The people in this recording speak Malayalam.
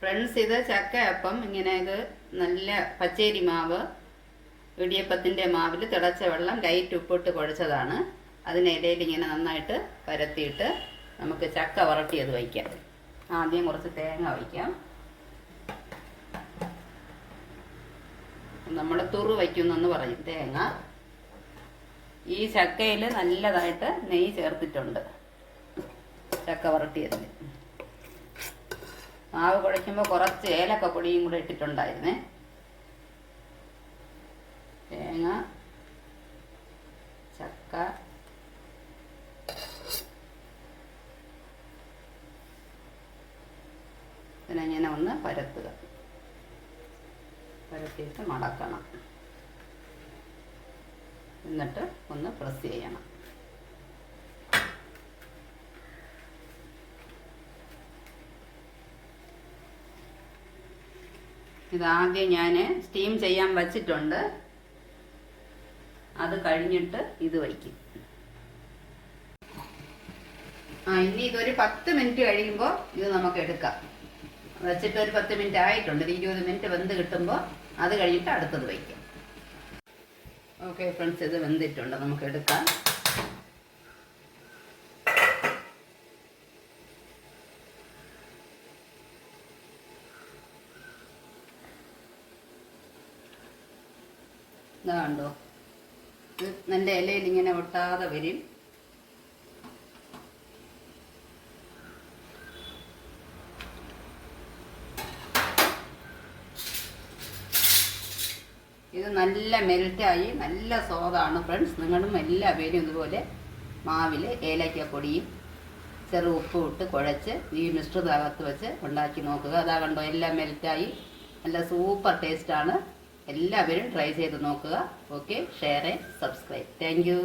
ഫ്രണ്ട്സ്, ഇത് ചക്കയപ്പം. ഇങ്ങനെ ഇത് നല്ല പച്ചരി മാവ്, ഇടിയപ്പത്തിൻ്റെ മാവിൽ തിളച്ച വെള്ളം ലൈറ്റ് ഉപ്പിട്ട് കുഴച്ചതാണ്. അതിനിടയിൽ ഇങ്ങനെ നന്നായിട്ട് പരത്തിയിട്ട് നമുക്ക് ചക്ക വരട്ടിയത് വയ്ക്കാം. ആദ്യം കുറച്ച് തേങ്ങ വയ്ക്കാം. നമ്മൾ തുറു വയ്ക്കുന്നെന്ന് പറയും തേങ്ങ. ഈ ചക്കയിൽ നല്ലതായിട്ട് നെയ്യ് ചേർത്തിട്ടുണ്ട് ചക്ക വരട്ടിയതിൽ. മാവ് കുഴയ്ക്കുമ്പോൾ കുറച്ച് ഏലക്കപ്പൊടിയും കൂടെ ഇട്ടിട്ടുണ്ടായിരുന്നേ. തേങ്ങ, ചക്ക, ഇതിനെങ്ങനെ ഒന്ന് പരത്തുക. പരത്തിയിട്ട് മടക്കണം. എന്നിട്ട് ഒന്ന് പ്രസ് ചെയ്യണം. ഇതാദ്യം ഞാൻ സ്റ്റീം ചെയ്യാൻ വച്ചിട്ടുണ്ട്. അത് കഴിഞ്ഞിട്ട് ഇത് വയ്ക്കും. ഇനി ഇതൊരു 10 മിനിറ്റ് കഴിയുമ്പോൾ ഇത് നമുക്ക് എടുക്കാം. വെച്ചിട്ട് ഒരു 10 മിനിറ്റ് ആയിട്ടുണ്ട്. 20 മിനിറ്റ് വെന്ത് കിട്ടുമ്പോൾ അത് കഴിഞ്ഞിട്ട് അടുത്തത് വയ്ക്കാം. ഓക്കെ ഫ്രണ്ട്സ്, ഇത് വെന്തിട്ടുണ്ട്. നമുക്ക് എടുക്കാം. ഇതാ കണ്ടോ, ഇത് നല്ല ഇലയിൽ ഇങ്ങനെ ഒട്ടാതെ വരും. ഇത് നല്ല മെൽറ്റായി നല്ല സ്വാദാണ് ഫ്രണ്ട്സ്. നിങ്ങളും എല്ലാവരും ഇതുപോലെ മാവിൽ ഏലക്കപ്പൊടിയും ചെറു ഉപ്പും ഇട്ട് കുഴച്ച് ഈ മിശ്രിതകത്ത് വെച്ച് ഉണ്ടാക്കി നോക്കുക. അതാ കണ്ടോ, എല്ലാം മെൽറ്റായി നല്ല സൂപ്പർ ടേസ്റ്റാണ്. എല്ലാവരും ട്രൈ ചെയ്ത് നോക്കുക. Okay, share and subscribe. Thank you.